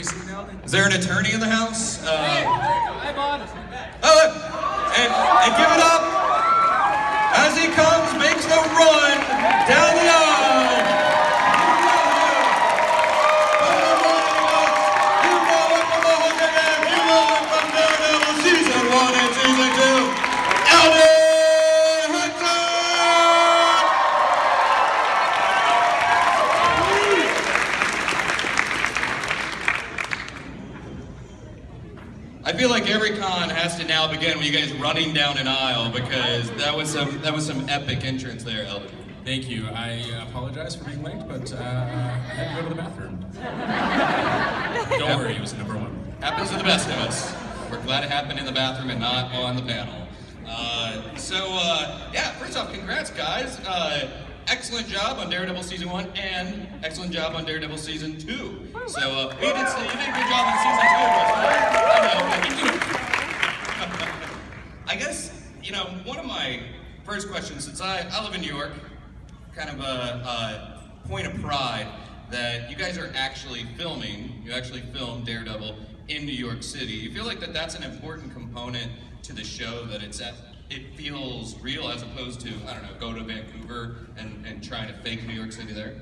Is there an attorney in the house? I'm honest. And give it up as he comes, makes the run down the aisle. You know it from the Hunger Games. You know it from Daredevil season 1 and season 2. Eldon Henson. I feel like every con has to now begin with you guys running down an aisle because that was some epic entrance there, Eldon. Thank you. I apologize for being late, but I had to go to the bathroom. Don't worry, it was number one. Happens to the best of us. We're glad it happened in the bathroom and not on the panel. Yeah, first off, congrats, guys. Excellent job on Daredevil season 1 and excellent job on Daredevil season 2. So you did a good job on season 2. I guess, one of my first questions, since I live in New York, kind of a point of pride that you guys are actually filming, you actually filmed Daredevil in New York City. You feel like that's an important component to the show, that it feels real as opposed to, I don't know, go to Vancouver and trying to fake New York City there?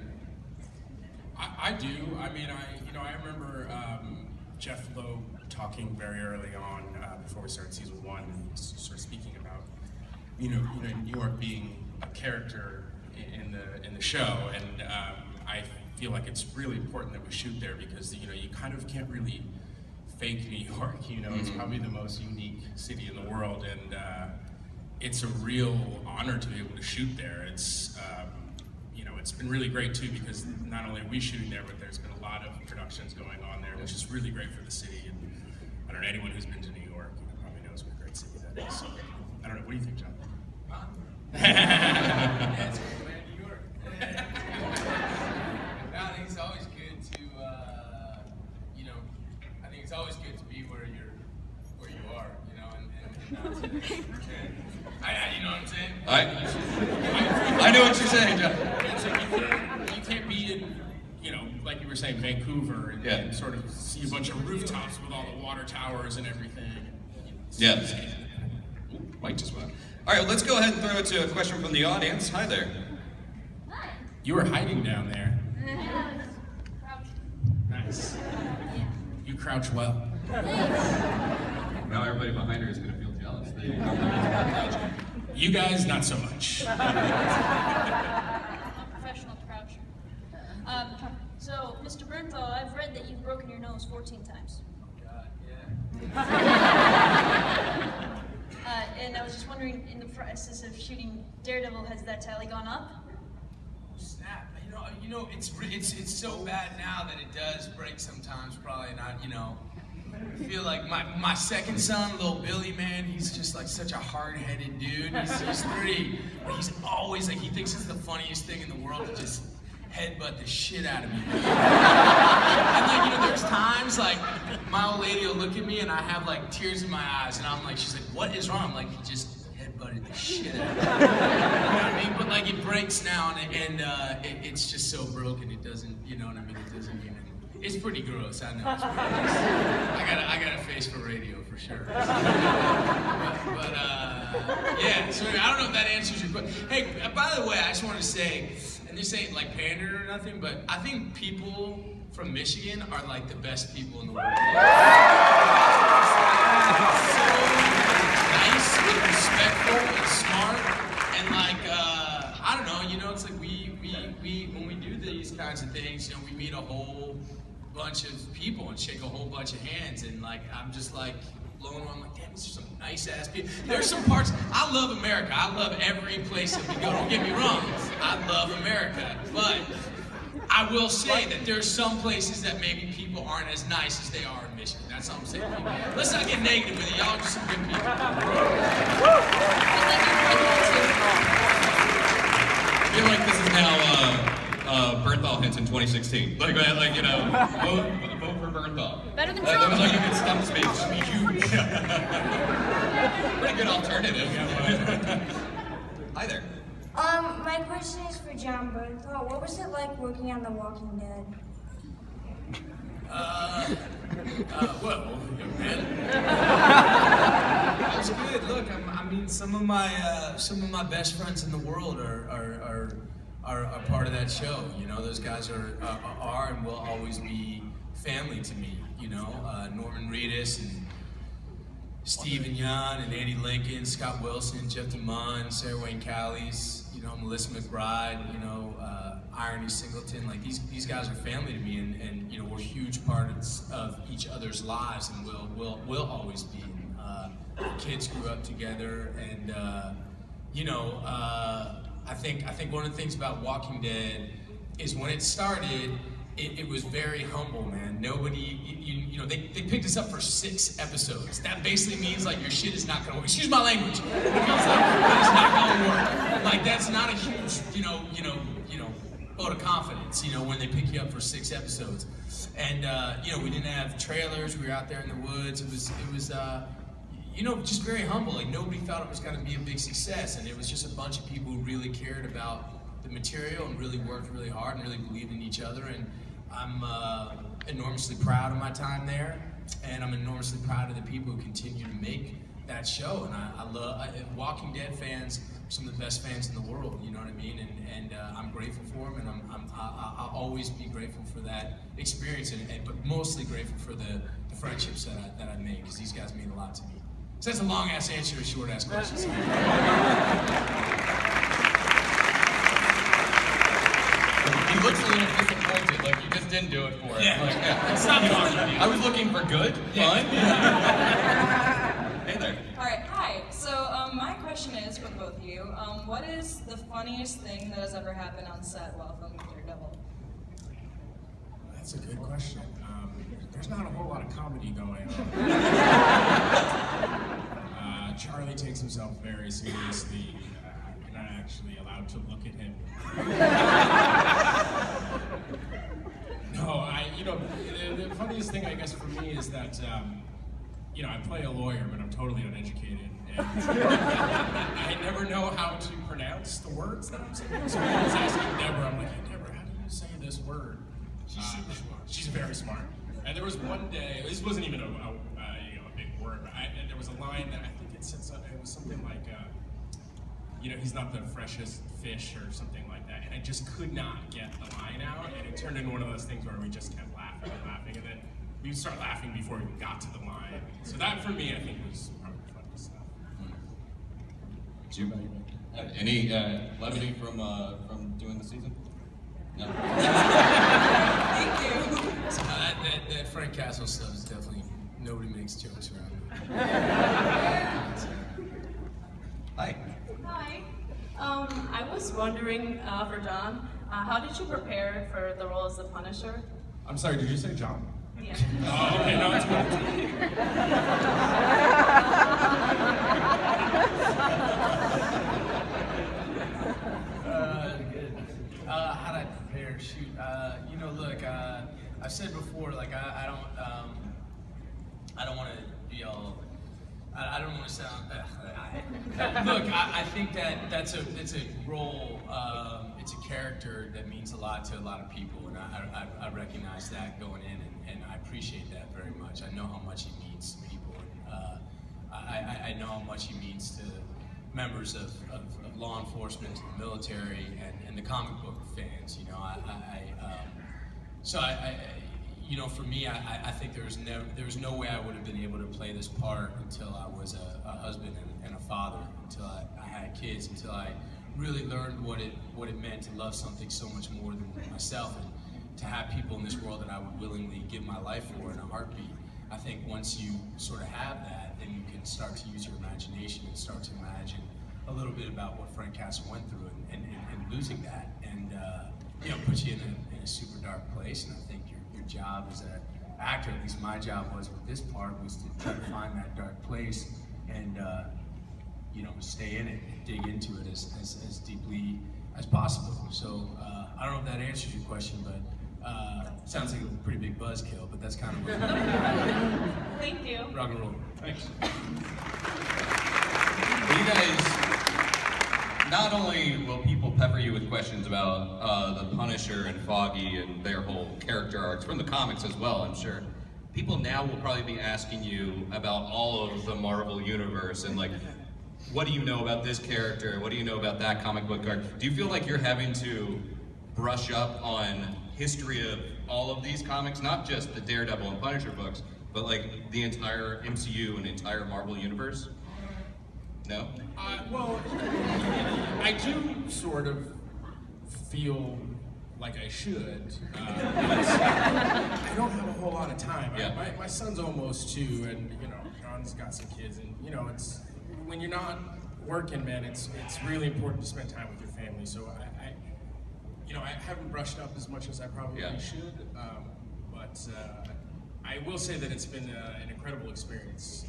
I do. I mean, I remember Jeff Lowe talking very early on before we started season 1, and sort of speaking about, New York being a character in the show, and I feel like it's really important that we shoot there because you kind of can't really fake New York. It's probably the most unique city in the world, and it's a real honor to be able to shoot there. It's it's been really great too because not only are we shooting there, but there's been a lot of productions going on there, which is really great for the city. And I don't know, anyone who's been to New York probably knows what a great city that is. So I don't know, what do you think, John? That's cool, man. New York. I think it's always good to, I think it's always good to be where you are, and you know what I'm saying? I know what you're saying, John. You can't be in, like you were saying, Vancouver and sort of see a bunch of rooftops with all the water towers and everything. Yeah. Ooh, Mike just went. All right, let's go ahead and throw it to a question from the audience. Hi there. Hi. You were hiding down there. Crouching. Nice. You crouch well. Now everybody behind her is going to feel jealous. You guys, not so much. I'm a professional croucher. So, Mr. Bernthal, I've read that you've broken your nose 14 times. God, yeah. And I was just wondering, in the process of shooting Daredevil, has that tally gone up? Snap. It's so bad now that it does break sometimes. Probably not. I feel like my second son, little Billy, man, he's just like such a hard-headed dude. He's 3, but he's always like, he thinks it's the funniest thing in the world to just headbutt the shit out of me. And there's times like my old lady will look at me and I have like tears in my eyes, and I'm like, she's like, what is wrong? I'm like, he just headbutted the shit out of me. You know what I mean? But like it breaks now, and it's just so broken. It doesn't, you know what I mean? It doesn't even. It's pretty gross, I know. It's pretty gross. I got a face for radio for sure. Yeah. So I don't know if that answers your question. Hey, by the way, I just wanted to say, and this ain't like pander or nothing, but I think people from Michigan are like the best people in the world. So nice and respectful and smart, and like I don't know, it's like we when we do these kinds of things, we meet a whole bunch of people and shake a whole bunch of hands, and like I'm just like blown away. I'm like, damn, these are some nice ass people. There's some parts. I love America. I love every place that we go. Don't get me wrong. I love America, but I will say that there's some places that maybe people aren't as nice as they are in Michigan. That's all I'm saying. Let's not get negative with it. Y'all are just some good people. I feel like this is now Bernthal Henson 2016. Vote for Bernthal. Better than That Trump. was like a good stump speech. Huge. Pretty good alternative. Hi there. My question is for Jon Bernthal. What was it like working on The Walking Dead? Well, young man. That's good. Look, I mean, some of my best friends in the world are part of that show. You know, those guys are and will always be family to me. You know, Norman Reedus and Steve and Jan and Andy Lincoln, Scott Wilson, Jeff DeMond, Sarah Wayne Callies, you know, Melissa McBride, you know, Irony Singleton. Like these guys are family to me, and you know, we're huge parts of each other's lives, and will always be. Kids grew up together, and you know, I think one of the things about Walking Dead is when it started, it was very humble, man. Nobody, you know, they picked us up for 6 episodes. That basically means like your shit is not gonna work. Excuse my language. It means like it's not gonna work. Like that's not a huge, you know, vote of confidence, you know, when they pick you up for 6 episodes. And you know, we didn't have trailers. We were out there in the woods. It was you know, just very humble. Like nobody thought it was going to be a big success, and it was just a bunch of people who really cared about the material and really worked really hard and really believed in each other. And I'm enormously proud of my time there, and I'm enormously proud of the people who continue to make that show. And I love Walking Dead fans. Some of the best fans in the world. You know what I mean? And I'm grateful for them, and I'll always be grateful for that experience, but mostly grateful for the friendships that I made, because these guys mean a lot to me. So that's a long-ass answer to a short-ass question. He looks a little disappointed, like you just didn't do it for him. Yeah. Like, yeah. Stop talking to me. I was looking for good, fun. Hey there. Alright, hi. So my question is for both of you. What is the funniest thing that has ever happened on set while filming Daredevil? That's a good question. There's not a whole lot of comedy going on. Charlie takes himself very seriously. I'm not actually allowed to look at him. No, you know, the funniest thing I guess for me is that, you know, I play a lawyer, but I'm totally uneducated. And I never know how to pronounce the words that I'm saying. So I was asking Deborah, I'm like, hey, Deborah, how do you say this word? She's very smart. And there was one day, this wasn't even a big word, but there was a line that I think it said something, it was something like, you know, he's not the freshest fish or something like that. And I just could not get the line out, and it turned into one of those things where we just kept laughing and laughing, and then we would start laughing before we even got to the line. So that, for me, I think was probably the funniest stuff. Any levity from doing the season? No. Thank you. That Frank Castle stuff is definitely, nobody makes jokes around me. Hi. Hi. I was wondering, for Jon, how did you prepare for the role as the Punisher? I'm sorry, did you say Jon? Yeah. Oh, okay, no, it's good. Good. How did I prepare? Shoot. You know, look, I've said before, like, I don't want to be all, I don't want to sound, look, I think it's a role, it's a character that means a lot to a lot of people, and I recognize that going in, and I appreciate that very much. I know how much he means to people, and I know how much he means to members of law enforcement, the military, and the comic book fans. You know, you know, for me, I think there was no way I would have been able to play this part until I was a husband and a father, until I had kids, until I really learned what it meant to love something so much more than myself, and to have people in this world that I would willingly give my life for in a heartbeat. I think once you sort of have that, then you can start to use your imagination and start to imagine a little bit about what Frank Castle went through, and losing that, and you know, puts you in a super dark place. And I think your job as an actor, at least my job was with this part, was to try to find that dark place and you know, stay in it and dig into it as deeply as possible. So I don't know if that answers your question, but it sounds like a pretty big buzzkill, but that's kind of what Thank you. rock and roll. Thanks. Well, you guys, not only will people pepper you with questions about the Punisher and Foggy and their whole character arcs from the comics as well, I'm sure, people now will probably be asking you about all of the Marvel universe and like, what do you know about this character? What do you know about that comic book card? Do you feel like you're having to brush up on history of all of these comics, not just the Daredevil and Punisher books, but like the entire MCU and entire Marvel universe? No? Well, I do sort of feel like I should. I don't have a whole lot of time. Yeah. My son's almost 2, and you know, John's got some kids, and you know, it's when you're not working, man. It's really important to spend time with your family. So I haven't brushed up as much as I probably should. But I will say that it's been an incredible experience.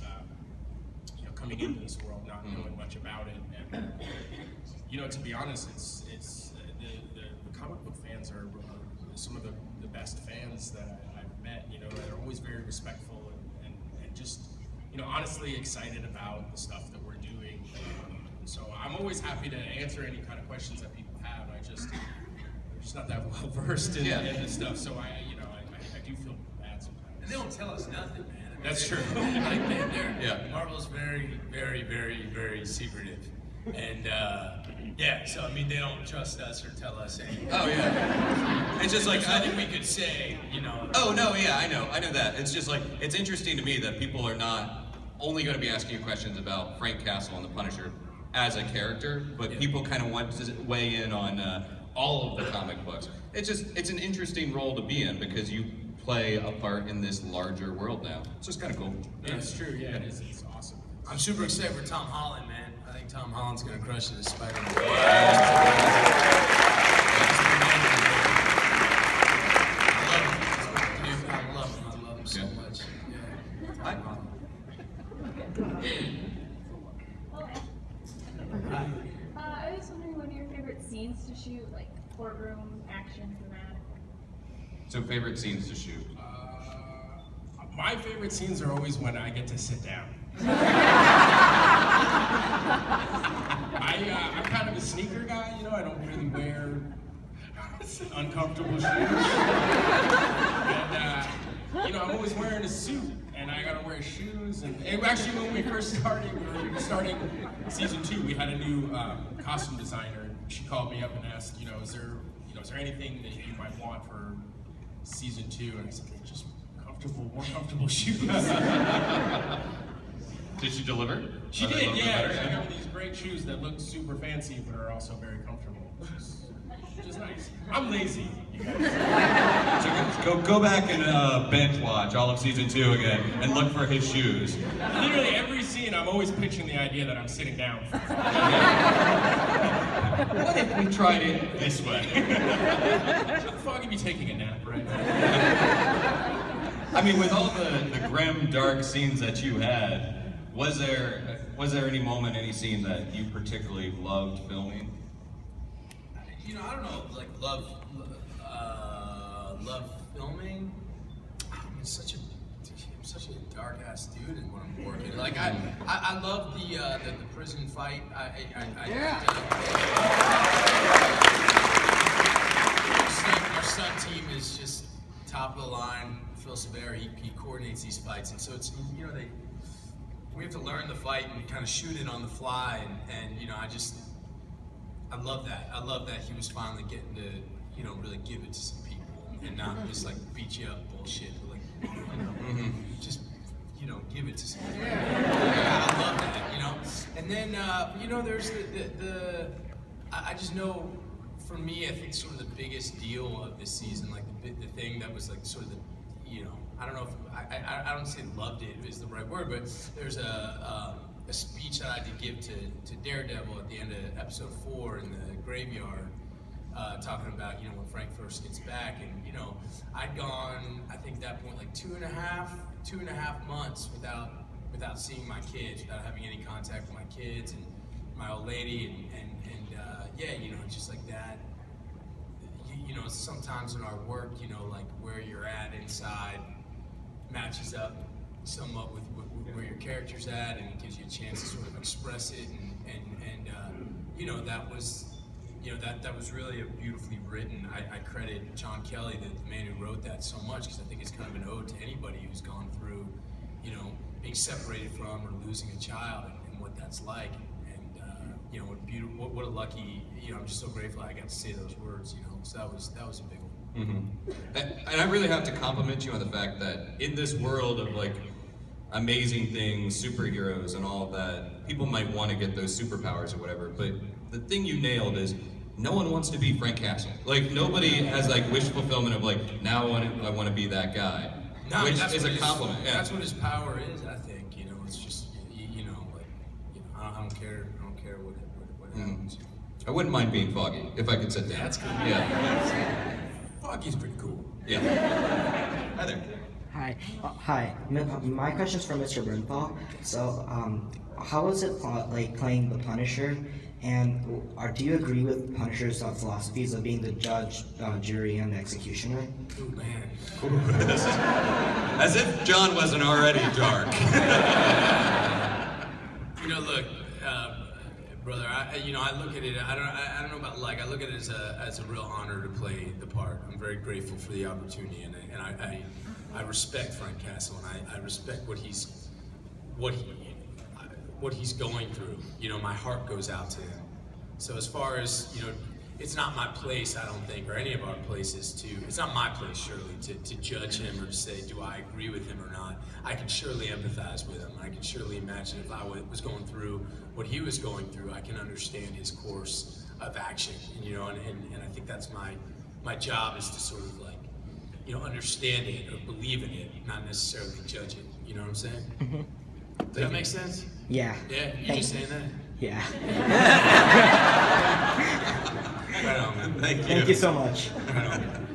Coming into this world, not knowing much about it, and to be honest, it's the comic book fans are some of the best fans that I've met. They're always very respectful and just honestly excited about the stuff that we're doing. So I'm always happy to answer any kind of questions that people have. I'm just not that well versed in this stuff, so I do feel bad sometimes. And they don't tell us nothing, man. That's true. Marvel's very, very, very, very secretive, and so I mean they don't trust us or tell us anything. Oh yeah. It's just like There's nothing we could say, Oh no, yeah, I know that. It's just like it's interesting to me that people are not only going to be asking you questions about Frank Castle and the Punisher as a character, but people kind of want to weigh in on all of the comic books. It's an interesting role to be in because you play a part in this larger world now. It's just kind of cool. Yeah, it's true. Yeah, it's awesome. I'm super excited for Tom Holland, man. I think Tom Holland's gonna crush it as Spider-Man. I love him so much. Yeah. Hi. I was wondering what are your favorite scenes to shoot, like courtroom, action, dramatic? So favorite scenes to shoot? My favorite scenes are always when I get to sit down. I'm kind of a sneaker guy, I don't really wear uncomfortable shoes. And, I'm always wearing a suit, and I gotta wear shoes. And actually, when we first started, we were starting season 2, we had a new costume designer. She called me up and asked, is there anything that you might want for season 2? And I said, just more comfortable shoes. Did she deliver? She did, yeah. She got me these great shoes that look super fancy, but are also very comfortable. Which is nice. I'm lazy, you guys. So go back and bench watch all of season 2 again and look for his shoes. Literally every scene, I'm always pitching the idea that I'm sitting down. What if we tried it this way? Should Foggy be taking a nap right now? I mean, with all the grim, dark scenes that you had, was there any moment, any scene that you particularly loved filming? I don't know, like love filming. I'm such a dark ass dude when I'm working. Like I love the prison fight. Our stunt team is just top of the line. Phil Severa, he coordinates these fights, and so it's we have to learn the fight and kind of shoot it on the fly, and I love that. I love that he was finally getting to really give it to some people and not just like beat you up bullshit, but like just give it to some people. I love that, And then there's the I just know for me I think sort of the biggest deal of this season, like the thing that was like sort of the I don't know if I don't say loved it is the right word, but there's a speech that I had to give to Daredevil at the end of episode 4 in the graveyard, talking about when Frank first gets back, and I'd gone I think at that point like two and a half months without seeing my kids, without having any contact with my kids and my old lady, and just like that. Sometimes in our work, like where you're at inside matches up somewhat with where your character's at, and it gives you a chance to sort of express it, and that was, that was really a beautifully written. I credit John Kelly, the man who wrote that, so much, because I think it's kind of an ode to anybody who's gone through, being separated from or losing a child and what that's like. And what a lucky. I'm just so grateful I got to say those words. So that was a big one. Mm-hmm. And I really have to compliment you on the fact that in this world of like amazing things, superheroes and all of that, people might want to get those superpowers or whatever, but the thing you nailed is no one wants to be Frank Castle. Like nobody has like wish fulfillment of like, now I want to be that guy. No, which that's is a compliment. Yeah. That's what his power is, I think. It's just I don't care what happens. I wouldn't mind being Foggy if I could sit down. That's cool. Yeah. Foggy's pretty cool. Yeah. Hi there. Hi. My question's for Mr. Bernthal. So, how was it like playing the Punisher? And do you agree with Punisher's philosophies of being the judge, jury, and executioner? Oh man. As if John wasn't already dark. Look, brother. I look at it. I don't know about I look at it as a real honor to play the part. I'm very grateful for the opportunity, and I respect Frank Castle, and I respect what he's going through. My heart goes out to him. So as far as it's not my place, I don't think, or any of our places it's not my place, surely, to judge him or to say, do I agree with him or not. I can surely empathize with him. I can surely imagine if I was going through what he was going through, I can understand his course of action, and I think that's my job, is to sort of understand it or believe in it, not necessarily judge it. You know what I'm saying? Mm-hmm. Does that make sense? Yeah. Yeah, you just saying that? Yeah. Right on, man. Thank you. Thank you so much. Right on.